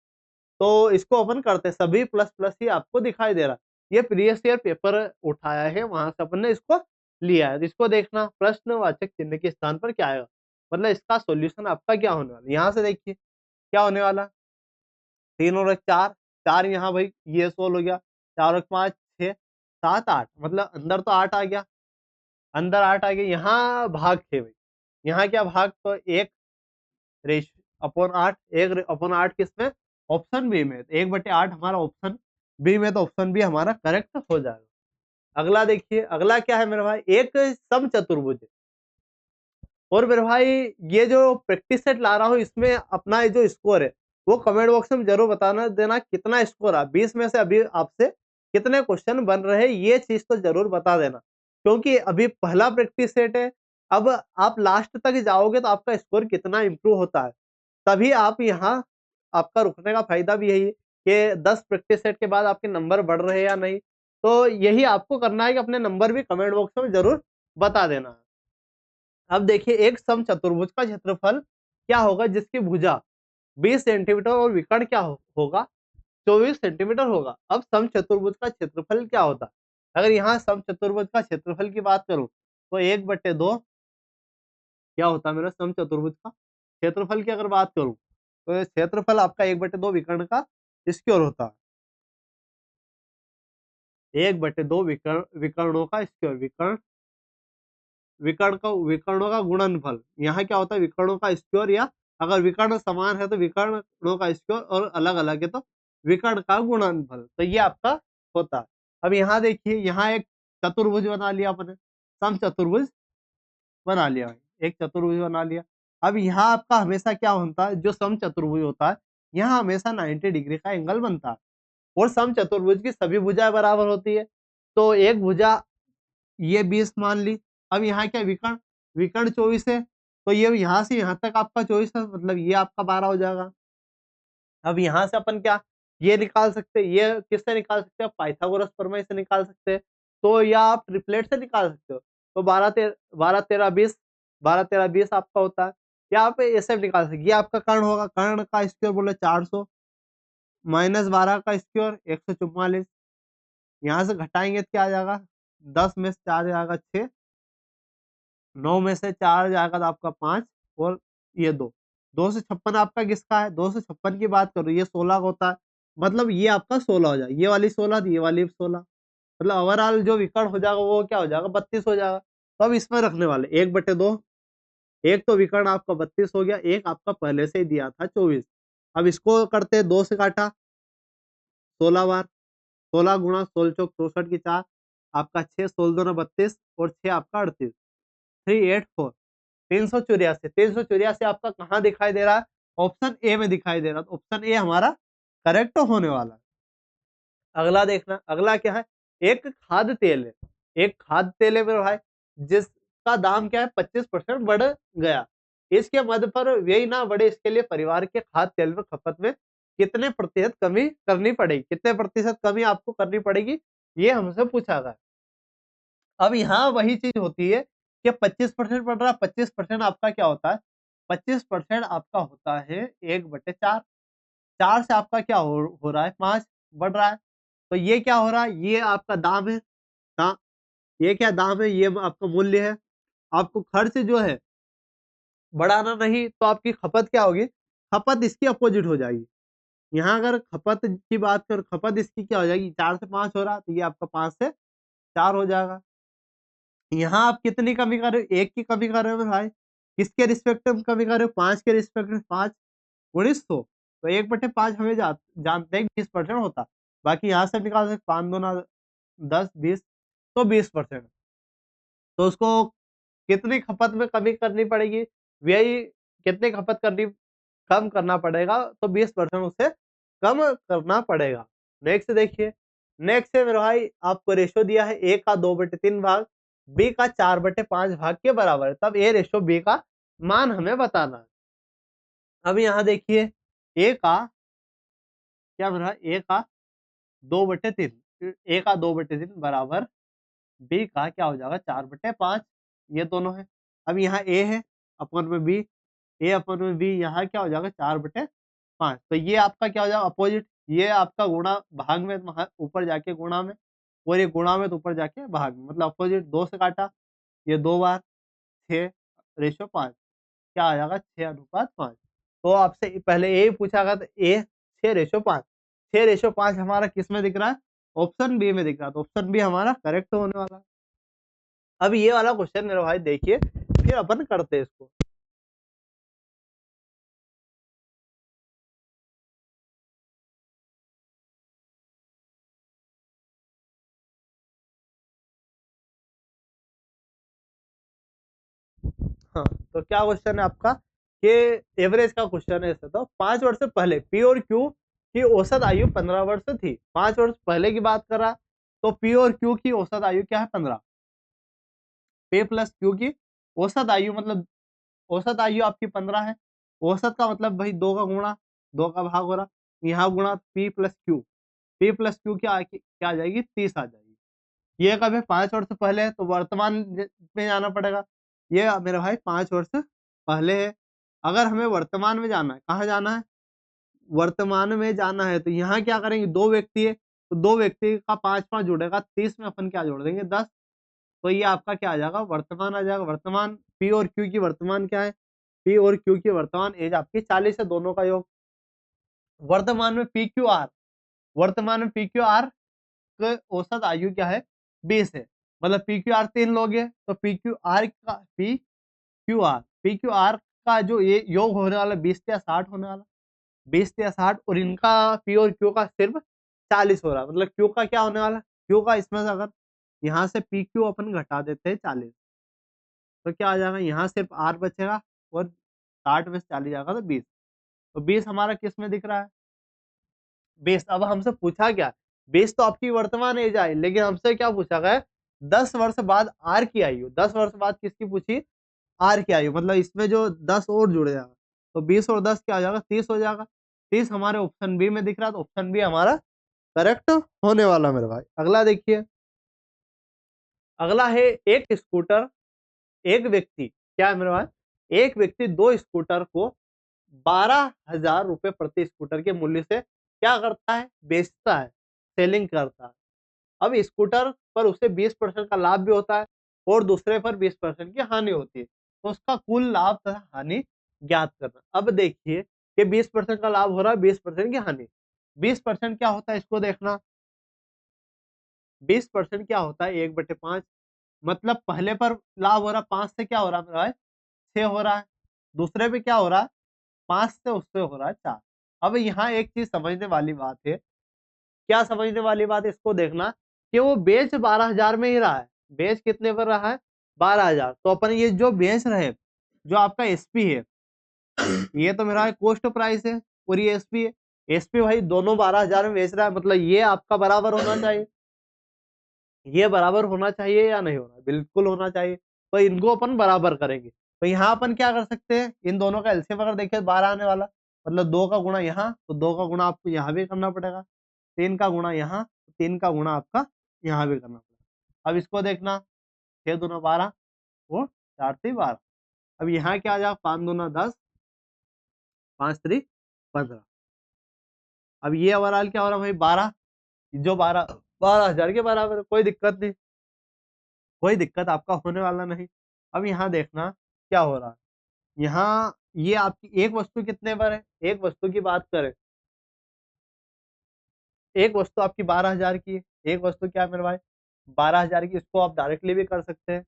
तो इसको ओपन करते हैं, सभी प्लस प्लस ही आपको दिखाई दे रहा है। ये प्रीवियस ईयर पेपर उठाया है, वहां से अपन ने इसको लिया है। तो इसको देखना, प्रश्नवाचक चिन्ह के स्थान पर क्या आएगा, मतलब इसका सॉल्यूशन आपका क्या होने वाला है। यहाँ से देखिए क्या होने वाला, 3 और 1 4, 4 यहाँ भाई ये सोल्व हो गया, 4 और 5 6 7 8, मतलब अंदर तो 8 आ गया, अंदर 8 आ गया, यहाँ भाग थे भाई, यहाँ क्या भाग, तो 1 रेश अपॉन 8, 1 अपॉन 8 किसमें, ऑप्शन बी में, 1/8 हमारा ऑप्शन बी में, तो ऑप्शन बी हमारा करेक्ट हो जाएगा। अगला देखिए, अगला क्या है मेरे भाई, एक समचतुर्भुज है। और मेरे भाई ये जो प्रैक्टिस सेट ला रहा हूँ, इसमें अपना ये जो स्कोर है वो कमेंट बॉक्स में जरूर बताना देना, कितना स्कोर है 20 में से अभी आपसे कितने क्वेश्चन बन रहे हैं, ये चीज तो जरूर बता देना, क्योंकि अभी पहला प्रैक्टिस सेट है। अब आप लास्ट तक जाओगे तो आपका स्कोर कितना इंप्रूव होता है, तभी आप यहाँ, आपका रुकने का फायदा भी यही है कि 10 प्रैक्टिस सेट के बाद आपके नंबर बढ़ रहे हैं या नहीं। तो यही आपको करना है कि अपने नंबर भी कमेंट बॉक्स में जरूर बता देना है। अब देखिए, एक समचतुर्भुज का क्षेत्रफल क्या होगा जिसकी भुजा 20 सेंटीमीटर और विकर्ण क्या होगा 24 सेंटीमीटर होगा। अब समचतुर्भुज का क्षेत्रफल क्या होता है, अगर यहाँ समचतुर्भुज का क्षेत्रफल की बात करूं तो 1/2 क्या होता है मेरा समचतुर्भुज का क्षेत्रफल की अगर बात करूं, तो ये क्षेत्रफल आपका 1/2 विकर्ण का स्क्वायर होता है। 1/2 विकर्णों का स्क्वायर, विकर्णों का गुणनफल, यहाँ क्या होता है विकर्णों का स्क्वायर, या अगर विकर्ण समान है तो विकर्णों का स्क्वायर, और अलग अलग है तो विकर्ण का गुणनफल, तो ये आपका होता है। अब यहाँ देखिए, यहाँ एक चतुर्भुज बना लिया आपने, समचतुर्भुज बना लिया भाई, एक चतुर्भुज बना लिया। अब यहाँ आपका हमेशा क्या होता है, जो समचतुर्भुज होता है यहाँ हमेशा 90 डिग्री का एंगल बनता है, और समचतुर्भुज की सभी भुजाएं बराबर होती है। तो एक भुजा ये 20 मान ली। अब यहाँ क्या विकर्ण, विकर्ण 24 है, तो ये यहाँ से यहाँ तक आपका 24 है, मतलब ये आपका 12 हो जाएगा। अब यहाँ से अपन क्या ये निकाल सकते हैं, ये किससे निकाल सकते हैं, पाइथागोरस प्रमेय से निकाल सकते हैं, तो या आप ट्रिपलेट से निकाल सकते हो। तो 12 13 20 आपका होता है, या आप ऐसे भी निकाल सकते, ये आपका कर्ण होगा, कर्ण का स्क्वायर बोले 400, -12 का स्क्वायर 144, यहाँ से घटाएंगे तो क्या आ जाएगा, 10 में से 4 जाएगा 6, 9 में से 4 जाएगा तो आपका 5, और ये 2, 2 से 56 आपका किसका है, 2 से 56 की बात करो, ये 16 का होता है, मतलब ये आपका 16 हो जाएगा, ये वाली 16 थी, ये वाली भी 16, मतलब ओवरऑल जो विकर्ण हो जाएगा वो क्या हो जाएगा 32 हो जाएगा। तो अब इसमें रखने वाले 1/2, एक तो विकर्ण आपका 32 हो गया, एक आपका पहले से ही दिया था 24। अब इसको करते हैं 2 से काटा 16 बार, 16 गुणा 16 चौक 64 की 4, आपका 6, 16 दूना 32, और 6 आपका 38, 384, 384, 384 आपका कहाँ दिखाई दे रहा है, ऑप्शन ए में दिखाई दे रहा है, तो ऑप्शन ए हमारा करेक्ट होने वाला है। अगला देखना, अगला क्या है, एक खाद्य तेल है, एक खाद्य तेल है मेरे भाई, जिसका दाम क्या है 25% बढ़ गया, इसके मद पर व्यय ना बढ़े, इसके लिए परिवार के खाद्य तेल में खपत में कितने प्रतिशत कमी करनी पड़ेगी, कितने प्रतिशत कमी आपको करनी पड़ेगी, ये हमसे पूछा गया। अब यहाँ वही चीज होती है कि 25% बढ़ रहा है, 25% आपका क्या होता है, 25% आपका होता है 1/4, 4 से आपका क्या हो रहा है 5 बढ़ रहा है, तो ये क्या हो रहा है, ये आपका दाम है, दा, ये क्या दाम है, ये आपका मूल्य है। आपको खर्च जो है बढ़ाना नहीं, तो आपकी खपत क्या होगी, खपत इसकी अपोजिट हो जाएगी। यहाँ अगर खपत की बात कर, खपत इसकी क्या हो जाएगी, 4 से 5 हो रहा है, तो ये आपका 5 से 4 हो जाएगा। यहाँ आप कितनी कमी कर रहे हो, 1 की कमी कर रहे हो भाई, किसके रिस्पेक्ट में कमी कर रहे हो, 5 के रिस्पेक्ट में, 5 1900, तो 1/5 हमें जानते हैं 20% होता है। बाकी यहाँ से निकाल सकते 5 दूना 10 20, तो 20%, तो उसको कितनी खपत में कमी करनी पड़ेगी, व्यय कितनी खपत करनी, कम करना पड़ेगा, तो 20% उसे कम करना पड़ेगा। नेक्स्ट देखिए, नेक्स्ट है मेरे भाई, आपको रेशो दिया है ए का 2/3 भाग, बी का 4/5 भाग के बराबर है, तब ए रेशो बी का मान हमें बताना है। अब यहाँ देखिए ए का क्या बन रहा है, ए का 2/3, ए का 2/3 बराबर बी का क्या हो जाएगा 4/5, ये दोनों है। अब यहाँ ए है अपन में बी, ए अपन में बी, यहाँ क्या हो जाएगा 4/5। तो ये आपका क्या हो जाएगा अपोजिट, ये आपका गुणा भाग में ऊपर जाके गुणा में, और ये गुणा में तो ऊपर जाके भाग में, मतलब अपोजिट 2 से काटा, ये 2 बार 6/5, क्या आ जाएगा 6:5। तो आपसे पहले ए पूछा गया तो ए 6/5, 6/5 हमारा किस में दिख रहा है, ऑप्शन बी में दिख रहा है, तो ऑप्शन बी हमारा करेक्ट होने वाला है। अब ये वाला क्वेश्चन मेरे भाई देखिए, फिर अपन करते हैं इसको। हाँ, तो क्या क्वेश्चन है आपका कि एवरेज का क्वेश्चन है ऐसे, तो 5 वर्ष से पहले पी और क्यू की औसत आयु 15 वर्ष थी। 5 वर्ष पहले की बात कर रहा, तो पी और क्यू की औसत आयु क्या है 15, पी प्लस क्यू की औसत आयु, मतलब औसत आयु आपकी 15 है। औसत का मतलब भाई 2 का गुणा, 2 का भाग हो रहा, यहाँ गुणा P plus Q, P plus Q क्या आ जाएगी 30 आ जाएगी। ये कब है 5 वर्ष पहले है, तो वर्तमान में जाना पड़ेगा। ये मेरे भाई 5 वर्ष पहले है। अगर हमें वर्तमान में जाना है, कहाँ जाना है, वर्तमान में जाना है, तो यहाँ क्या करेंगे, 2 व्यक्ति है, तो 2 व्यक्ति का 5-5 जुड़ेगा, 30 में अपन क्या जोड़ देंगे 10। तो ये आपका क्या आ जाएगा वर्तमान आ जाएगा। वर्तमान पी और क्यू की वर्तमान क्या है, पी और क्यू की वर्तमान एज आपकी 40 है, दोनों का योग। वर्तमान में पी क्यू आर, वर्तमान में पी क्यू आर औसत आयु क्या है 20 है, मतलब पी क्यू आर 3 लोग है, तो पी क्यू आर का जो ये योग होने वाला 20 या 60 होने वाला, 20 या 60, और इनका पी और क्यू का सिर्फ 40 हो रहा, मतलब क्यू का क्या होने वाला, क्यू का इसमें से अगर यहाँ से पी क्यू अपन घटा देते हैं 40, तो क्या आ जाएगा, यहाँ सिर्फ आर बचेगा, और 60 में से 40 जाएगा तो 20। तो 20 हमारा किस में दिख रहा है, 20। अब हमसे पूछा क्या, 20 तो आपकी वर्तमान एज आई, लेकिन हमसे क्या पूछा गया 10 वर्ष बाद आर की आयु, 10 वर्ष बाद किसकी पूछी, आर की आयु, मतलब इसमें जो 10 और जुड़ जाएगा, तो 20 और 10 क्या हो जाएगा 30 हो जाएगा। 30 हमारे ऑप्शन बी में दिख रहा है, तो ऑप्शन बी हमारा करेक्ट होने वाला मेरे भाई। अगला देखिए, अगला है एक स्कूटर, एक व्यक्ति, क्या है मेरे भाई, एक व्यक्ति 2 स्कूटर को 12,000 रुपए प्रति स्कूटर के मूल्य से क्या करता है, बेचता है, सेलिंग करता है। अब स्कूटर पर उसे 20% का लाभ भी होता है, और दूसरे पर 20% की हानि होती है, तो उसका कुल लाभ तथा हानि ज्ञात करना। अब देखिए कि 20% का लाभ हो रहा है, 20% की हानि। 20% क्या होता है इसको देखना, 20% क्या होता है 1/5, मतलब पहले पर लाभ हो रहा है 5 से क्या हो रहा है मेरा भाई 6 हो रहा है, दूसरे पे क्या हो रहा है 5 से उससे हो रहा है 4। अब यहाँ एक चीज समझने वाली बात है, क्या समझने वाली बात है, इसको देखना कि वो बेच 12,000 में ही रहा है, बेच कितने पर रहा है 12,000, तो अपन ये जो बेच रहे हैं, जो आपका एसपी है, ये तो मेरा कॉस्ट प्राइस है, और ये एसपी है, एसपी भाई दोनों 12,000 में बेच रहा है, मतलब ये आपका बराबर होना चाहिए, ये बराबर होना चाहिए या नहीं होना, बिल्कुल होना चाहिए, तो इनको अपन बराबर करेंगे। तो यहाँ अपन क्या कर सकते हैं, इन दोनों का एलसीएम अगर देखें 12 आने वाला, मतलब 2 का गुणा यहाँ, तो 2 का गुणा आपको यहाँ भी करना पड़ेगा, 3 का गुणा यहाँ, 3 का गुणा आपका यहाँ भी करना पड़ेगा। अब इसको देखना, 6 दूना 12, वो 4 3 12, अब यहाँ क्या आ जाएगा 5 दूना 10, 5 3 15। अब ये ओवरऑल क्या हो रहा है भाई 12, जो 12,000 के बराबर है, कोई दिक्कत नहीं, कोई दिक्कत आपका होने वाला नहीं। अब यहाँ देखना क्या हो रहा है, यहाँ ये आपकी एक वस्तु कितने पर है, एक वस्तु की बात करें, एक वस्तु आपकी 12,000 की है, एक वस्तु क्या है मेरे भाई 12,000 की, इसको आप डायरेक्टली भी कर सकते हैं,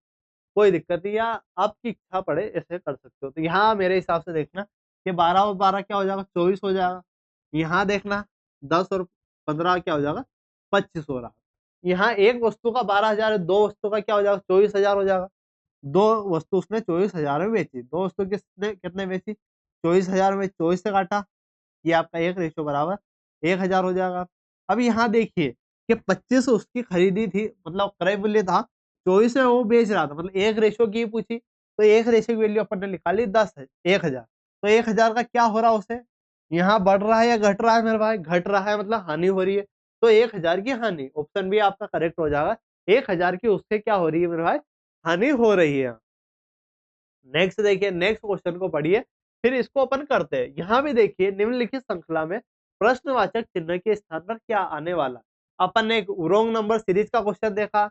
कोई दिक्कत नहीं, या आपकी इच्छा पड़े ऐसे कर सकते हो। तो यहाँ मेरे हिसाब से देखना कि 12 और 12 क्या हो जाएगा 24 हो जाएगा, यहाँ देखना 10 और 15 क्या हो जाएगा 25 हो रहा है। यहाँ एक वस्तु का 12,000 है, दो वस्तु का क्या हो जाएगा 24,000 हो जाएगा, दो वस्तु उसने 24,000 में बेची, दो वस्तु किसने कितने बेची 24,000 में, 24 से काटा, ये आपका एक रेशो बराबर 1,000 हो जाएगा। अब यहाँ देखिए कि 25 उसकी खरीदी थी, मतलब क्रय मूल्य था, 24 में वो बेच रहा था, मतलब एक रेशो की पूछी, तो एक रेशो की वैल्यू अपन ने निकाली 10 है 1,000, तो 1000 का क्या हो रहा है उसे, यहाँ बढ़ रहा है या घट रहा है मेरे भाई? घट रहा है, मतलब हानि हो रही है। तो 1000 की हानि, ऑप्शन बी आपका करेक्ट हो जाएगा। 1000 की उससे क्या हो रही है मेरे भाई? हानि हो रही है। नेक्स्ट देखिए, नेक्स्ट क्वेश्चन को पढ़िए, फिर इसको अपन करते हैं। यहाँ भी देखिए, निम्नलिखित श्रृंखला में प्रश्नवाचक चिन्ह के स्थान पर क्या आने वाला? अपन ने एक रॉन्ग नंबर सीरीज का क्वेश्चन देखा।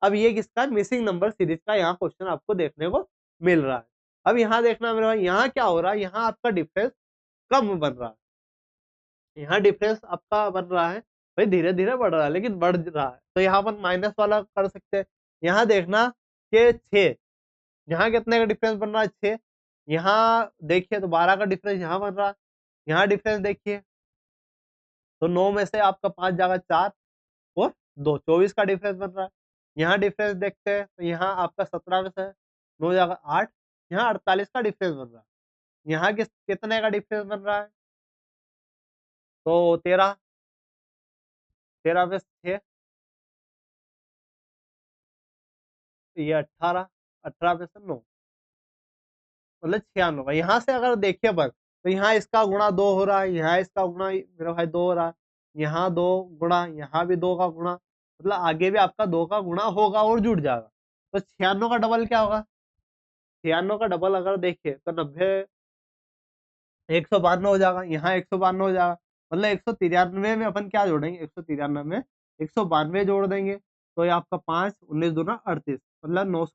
अब ये किसका? मिसिंग नंबर सीरीज का यहाँ क्वेश्चन आपको देखने को मिल रहा है। अब यहाँ देखना मेरे भाई, यहाँ क्या हो रहा है? यहाँ आपका डिफरेंस कम बन रहा है। यहाँ डिफरेंस आपका बन रहा है, भाई धीरे-धीरे बढ़ रहा है, लेकिन बढ़ रहा है। तो यहाँ अपन माइनस वाला कर सकते हैं। यहाँ देखना कि 6, यहाँ कितने का डिफरेंस बन रहा है? 6। यहाँ देखिए तो 12 का डिफरेंस यहाँ बन रहा है। यहाँ डिफरेंस देखिए, तो 9 में से आपका 5 जाएगा 4 और 2, 24 का डिफरेंस बन रहा है। यहाँ डिफरेंस देखते हैं, तो यहाँ आपका 17 में से 9 जाएगा 8, यहाँ 48 का डिफरेंस बन रहा है। यहाँ कितने का डिफरेंस बन रहा है? तो 13, 13 में से 6, ये 18, 18 में से 9, मतलब 96 का। यहाँ से अगर देखिए बस, तो यहाँ इसका गुणा 2 हो रहा है, यहाँ इसका गुणा मेरा भाई 2 हो रहा है, यहाँ 2 गुणा, यहाँ भी 2 का गुणा, मतलब आगे भी आपका 2 का गुणा होगा और जुड़ जाएगा। तो 96 का डबल क्या होगा? 96 का डबल अगर देखें तो 90, 192 हो जाएगा, यहाँ 192 हो जाएगा, मतलब 193 में अपन क्या जोड़ेंगे? 193 में 192 जोड़ देंगे, तो ये आपका 5, 19 दूना 38, मतलब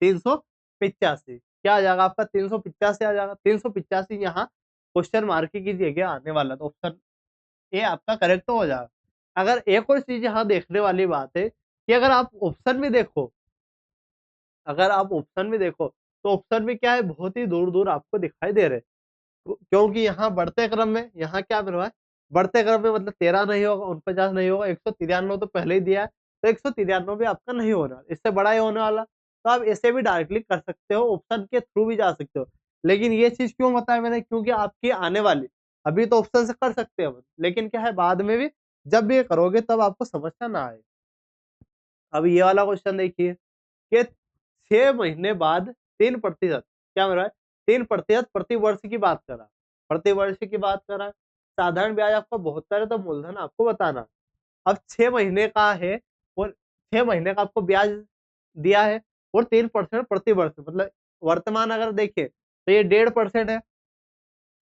385। क्या आ जाएगा आपका? 385 आ जाएगा। 385 यहाँ क्वेश्चन मार्क की जगह आने वाला, तो ऑप्शन ए आपका करेक्ट हो जाएगा। अगर एक और चीज यहाँ देखने वाली बात है कि अगर आप ऑप्शन में देखो, अगर आप ऑप्शन में देखो, तो ऑप्शन में क्या है? बहुत ही दूर दूर आपको दिखाई दे रहे हैं। क्योंकि यहाँ बढ़ते क्रम में, यहाँ क्या मिल रहा है? बढ़ते क्रम में, मतलब 13 नहीं होगा, 49 नहीं होगा, 193 तो पहले ही दिया है, तो 193 भी आपका नहीं होना, इससे बड़ा ही होने वाला। तो आप ऐसे भी डायरेक्टली कर सकते हो, ऑप्शन के थ्रू भी जा सकते हो। लेकिन ये चीज क्यों बताया मैंने? क्योंकि आपकी आने वाली, अभी तो ऑप्शन से कर सकते हो, लेकिन क्या है, बाद में भी जब भी ये करोगे तब आपको समझना ना आए। अब ये वाला क्वेश्चन देखिए कि 6 महीने बाद 3% क्या मिल रहा है? 3% प्रति वर्ष की बात कर रहा है। प्रति वर्ष की बात कर रहा है। साधारण ब्याज आपका 72 है, तो मूलधन आपको बताना। अब 6 महीने का है और 6 महीने का आपको ब्याज दिया है और 3% प्रति वर्ष, मतलब वर्तमान अगर देखें तो ये 1.5% है।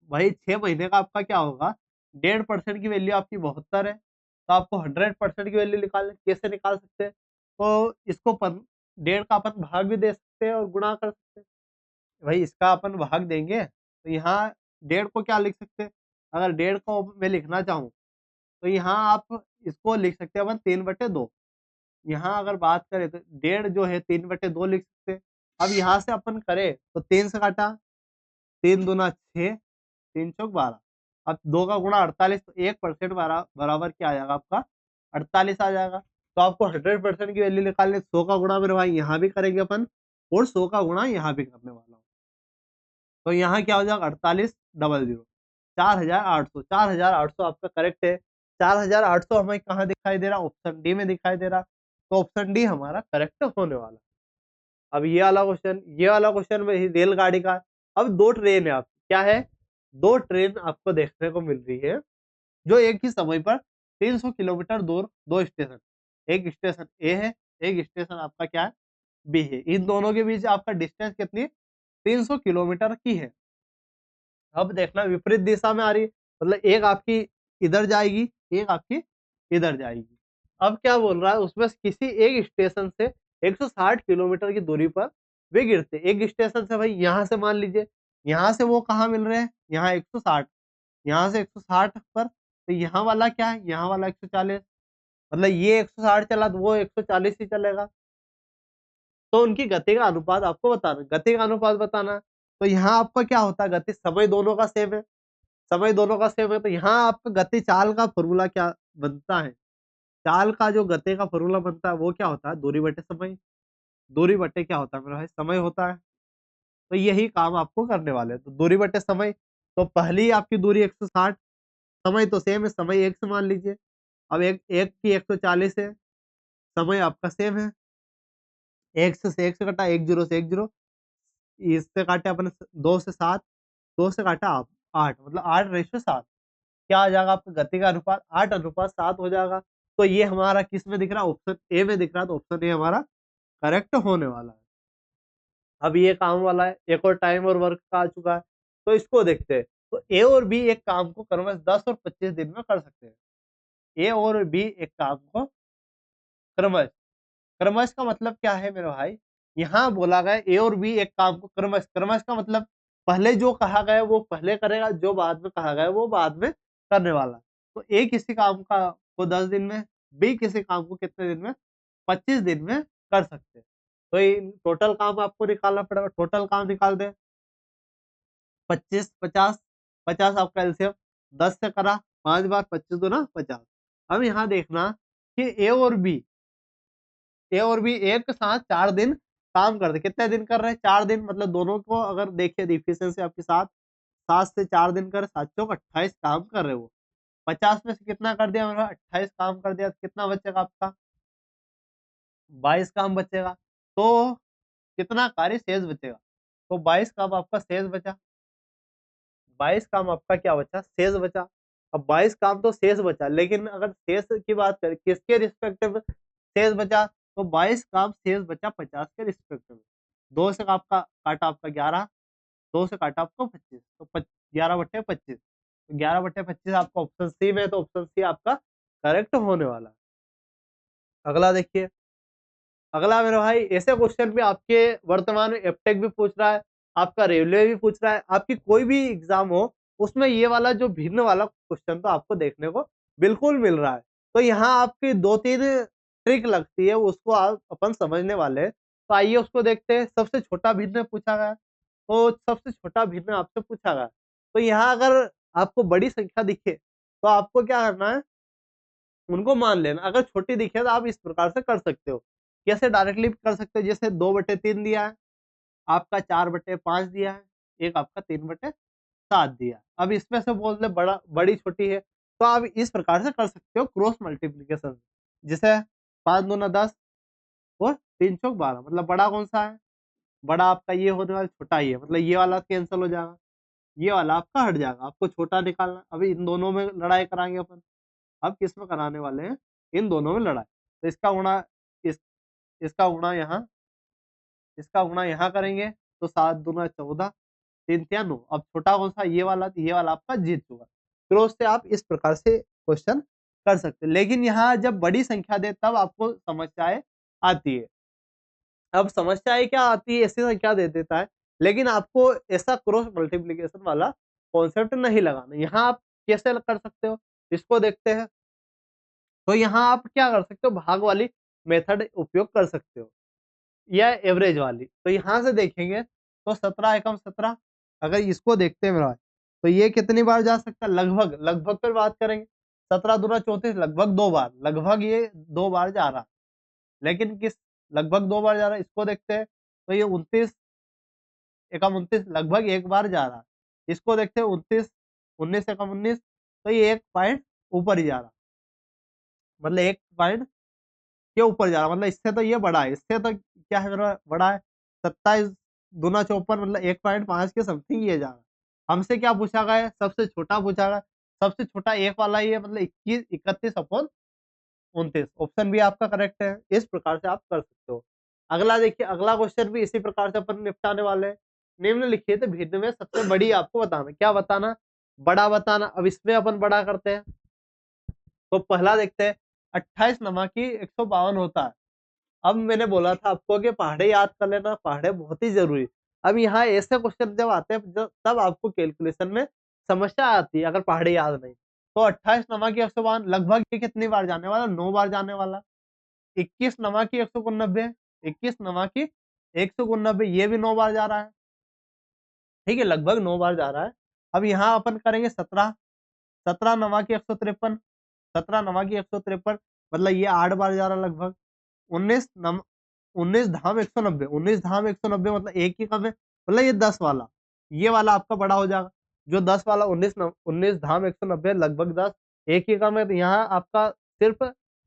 वही 6 महीने का आपका क्या होगा? 1.5% की वैल्यू आपकी 72 है। तो आपको 100% की वैल्यू निकालनी, कैसे निकाल सकते हैं? तो इसको 1.5 का अपन भाग भी दे सकते हैं और गुणा कर सकते हैं। भाई इसका अपन भाग देंगे, तो यहाँ 1.5 को क्या लिख सकते हैं? अगर 1.5 को मैं लिखना चाहूँ, तो यहाँ आप इसको लिख सकते हैं अपन 3/2। यहाँ अगर बात करें तो 1.5 जो है 3/2 लिख सकते हैं। अब यहाँ से अपन करें तो 3 से काटा, 3 दूना 6, 3 चौक 12। अब 2 का गुणा 48, तो 1% बराबर क्या आ जाएगा आपका? 48 आ जाएगा। तो आपको 100% की वैल्यू निकालनी है। 100 का गुणा मेरे भाई यहाँ भी करेंगे अपन और 100 का गुणा यहाँ भी करने वाला हूँ। तो यहाँ क्या हो जाएगा? 48 डबल 0, 4800। 4800 आपका करेक्ट है। 4800 हमें कहाँ दिखाई दे रहा? ऑप्शन डी में दिखाई दे रहा। तो ऑप्शन डी हमारा करेक्ट होने वाला। अब ये वाला क्वेश्चन में ही रेलगाड़ी का। अब 2 ट्रेन है आपकी, क्या है? 2 ट्रेन आपको देखने को मिल रही है, जो एक ही समय पर 300 किलोमीटर दूर, 2 स्टेशन, एक स्टेशन ए है, एक स्टेशन आपका क्या है? बी है। इन दोनों के बीच आपका डिस्टेंस कितनी? 300 किलोमीटर की है। अब देखना विपरीत दिशा में आ रही है, मतलब एक आपकी इधर जाएगी, एक आपकी इधर जाएगी। अब क्या बोल रहा है? उसमें से किसी एक स्टेशन से 160 किलोमीटर की दूरी पर वे गिरते। एक स्टेशन से भाई यहाँ से मान लीजिए, यहाँ से वो कहाँ मिल रहे हैं? यहाँ 160, यहाँ से 160 पर, तो यहाँ वाला क्या है? यहाँ वाला 140, मतलब ये 160 चला तो वो 140 ही चलेगा। तो उनकी गति का अनुपात आपको बताना, गति का अनुपात बताना है। तो यहाँ आपका क्या होता है? गति, समय दोनों का सेम है, समय दोनों का सेम है, तो यहाँ आपका गति चाल का फ़ॉर्मूला क्या बनता है? चाल का जो गति का फ़ॉर्मूला बनता है वो क्या होता है? दूरी बटे समय। दूरी बटे क्या होता है मेरा भाई? समय होता है। तो यही काम आपको करने वाले हैं। तो दूरी बटे समय, तो पहली आपकी दूरी 160, समय तो सेम है, समय 1 से मान लीजिए। अब एक एक की 140 है, समय आपका सेम है। 1 से 1 से कटा, 1 0 से 1 0, इससे काटे अपन 2 से 7, 2 से काटा आप 8 मतलब 8:7 क्या आ जाएगा आपका गति का अनुपात 8:7 हो जाएगा। तो ये हमारा किस में दिख रहा है? ऑप्शन ए में दिख रहा है, तो ऑप्शन ए हमारा करेक्ट होने वाला है। अब ये काम वाला है, एक और टाइम और वर्क का आ चुका है, तो इसको देखते हैं। तो ए और बी एक काम को क्रमश 10 और 25 दिन में कर सकते हैं। ए और बी एक काम को क्रमश क्रमश का मतलब क्या है मेरे भाई? यहाँ बोला गया ए और बी एक काम को क्रमश क्रमश का मतलब पहले जो कहा गया वो पहले करेगा, जो बाद में कहा गया वो बाद में करने वाला। तो ए किसी काम का को 10 दिन में, बी किसी काम को कितने दिन में? 25 दिन में कर सकते हैं। तो ये टोटल काम आपको निकालना पड़ेगा, टोटल काम निकाल दें। 25, 50, 50 आपका एलसीएम 10 से करा 5 बार 25 दूना 50। अब यहाँ देखना कि ए और बी एक साथ 4 दिन काम करते। कितने दिन कर रहे हैं? 4 दिन मतलब दोनों को अगर देखिए एफिशिएंसी आपके साथ 7 से 4 दिन कर 7 चौक 28 काम कर रहे हो। 50 में से कितना कर दिया मैंने? 28 काम कर दिया, तो कितना बचेगा आपका? 22 काम बचेगा। तो कितना कार्य शेष बचेगा? तो 22 काम आपका शेष बचा। 22 काम आपका क्या बचा? शेष बचा। अब 22 काम तो शेष बचा, लेकिन अगर शेष की बात करें किसके रिस्पेक्टिव शेष बचा? तो 22 काम शेष बचा 50 के रिस्पेक्टिव। 2 से आपका काटा आपका 11, 2 से काटा आपको 25, तो 11/25, 11/25 आपका ऑप्शन सी में है, तो ऑप्शन सी आपका करेक्ट होने वाला है। अगला देखिए, अगला मेरे भाई ऐसे क्वेश्चन भी आपके वर्तमान में एप्टेक भी पूछ रहा है, आपका रेलवे भी पूछ रहा है, आपकी कोई भी एग्जाम हो उसमें ये वाला जो भिन्न वाला क्वेश्चन तो आपको देखने को बिल्कुल मिल रहा है। तो यहाँ आपकी 2-3 ट्रिक लगती है, उसको आप अपन समझने वाले हैं। तो आइए उसको देखते हैं। सबसे छोटा भिन्न पूछा गया है, तो सबसे छोटा भिन्न आपसे पूछा गया है। तो यहाँ अगर आपको बड़ी संख्या दिखे तो आपको क्या करना है? उनको मान लेना। अगर छोटी दिखे तो आप इस प्रकार से कर सकते हो। कैसे डायरेक्टली कर सकते हो? जैसे 2/3 दिया है, आपका 4/5 दिया है, एक आपका 3/7 दिया है। अब इसमें से बोल दे बड़ी छोटी है, तो आप इस प्रकार से कर सकते हो क्रॉस मल्टीप्लिकेशन। जैसे 5 दूना 10 और 3 चौक 12 मतलब बड़ा कौन-सा है? बड़ा आपका ये होने वाला, छोटा ये है, मतलब ये वाला कैंसल हो जाएगा, ये वाला आपका हट जाएगा। आपको छोटा निकालना है। अभी इन दोनों में लड़ाई कराएँगे अपन। अब किसमें कराने वाले हैं? इन दोनों में लड़ाई। तो इसका गुणा इस इसका गुणा यहाँ, इसका गुणा यहाँ करेंगे, तो 7 दूना 14, 3 तिया 9। अब छोटा कौन-सा? ये वाला, तो ये वाला आपका जीत चुका। क्रॉस से आप इस प्रकार से क्वेश्चन कर सकते हैं। लेकिन यहाँ जब बड़ी संख्या दे तब आपको समस्याएँ आती है। अब समस्याएँ क्या आती है? ऐसी संख्या दे देता है, लेकिन आपको ऐसा क्रॉस मल्टीप्लिकेशन वाला कॉन्सेप्ट नहीं लगाना। यहाँ आप कैसे कर सकते हो? इसको देखते हैं। तो यहाँ आप क्या कर सकते हो? भाग वाली मेथड उपयोग कर सकते हो या एवरेज वाली। तो यहाँ से देखेंगे तो 17 एकम 17, अगर इसको देखते हैं मेरा भाई, तो ये कितनी बार जा सकता है? लगभग लगभग पर बात करेंगे। 17 दूना 34 लगभग 2 बार, लगभग ये 2 बार जा रहा है। लेकिन किस लगभग 2 बार जा रहा है, इसको देखते हैं। तो ये 29 एकम 29 लगभग 1 बार जा रहा है। इसको देखते हैं 29, 19 एकम 19, तो ये 1 पॉइंट ऊपर ही जा रहा है। मतलब 1 पॉइंट के ऊपर जा रहा है, मतलब इससे तो ये बड़ा है, इससे तो क्या है मेरा बड़ा है। 27 दूना 54 मतलब 1.5 के समथिंग ये जा रहा है। हमसे क्या पूछा गया है? सबसे छोटा पूछा गया है। सबसे छोटा एक वाला ही है, मतलब 21 31/29। ऑप्शन बी आपका करेक्ट है। इस प्रकार से आप कर सकते हो। अगला देखिए, अगला क्वेश्चन भी इसी प्रकार से अपन निपटाने वाले हैं। निम्नलिखित भिन्न में सबसे बड़ी आपको बताना। क्या बताना? बड़ा बताना। अब इसमें अपन बड़ा करते हैं। तो पहला देखते हैं, 28 नवाकी 152 होता है। अब मैंने बोला था आपको कि पहाड़े याद कर लेना, पहाड़े बहुत ही ज़रूरी। अब यहाँ ऐसे क्वेश्चन जब आते हैं तब आपको कैलकुलेशन में समस्या आती है अगर पहाड़े याद नहीं। तो 28 नमा की 152 लगभग ये कितनी बार जाने वाला? 9 बार जाने वाला। 21 नमा की 189, 21 नमा की 189 ये भी 9 बार जा रहा है। ठीक है, लगभग 9 बार जा रहा है। अब यहाँ अपन करेंगे 17, 17 नमा की 153, 17 नमा की 153 मतलब ये 8 बार जा रहा है लगभग। 19 नम 19 धाम 190, 19 धाम 190 मतलब एक ही कम है, मतलब ये 10 वाला, ये वाला आपका बड़ा हो जाएगा। जो 10 वाला 19 धाम 190 लगभग 10 एक ही कम है, तो यहाँ आपका सिर्फ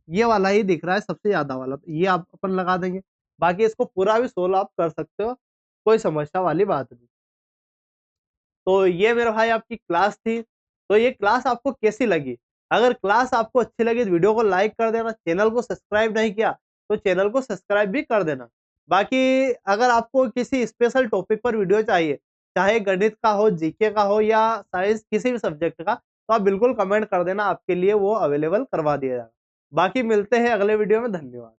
ये वाला ही दिख रहा है सबसे ज़्यादा वाला, तो ये आप अपन लगा देंगे। बाकी इसको पूरा भी सोल्व आप कर सकते हो, कोई समस्या वाली बात नहीं। तो ये मेरे भाई आपकी क्लास थी। तो ये क्लास आपको कैसी लगी? अगर क्लास आपको अच्छी लगी तो वीडियो को लाइक कर देना, चैनल को सब्सक्राइब नहीं किया तो चैनल को सब्सक्राइब भी कर देना। बाकी अगर आपको किसी स्पेशल टॉपिक पर वीडियो चाहिए, चाहे गणित का हो, जीके का हो या साइंस किसी भी सब्जेक्ट का, तो आप बिल्कुल कमेंट कर देना, आपके लिए वो अवेलेबल करवा दिया जाएगा। बाकी मिलते हैं अगले वीडियो में, धन्यवाद।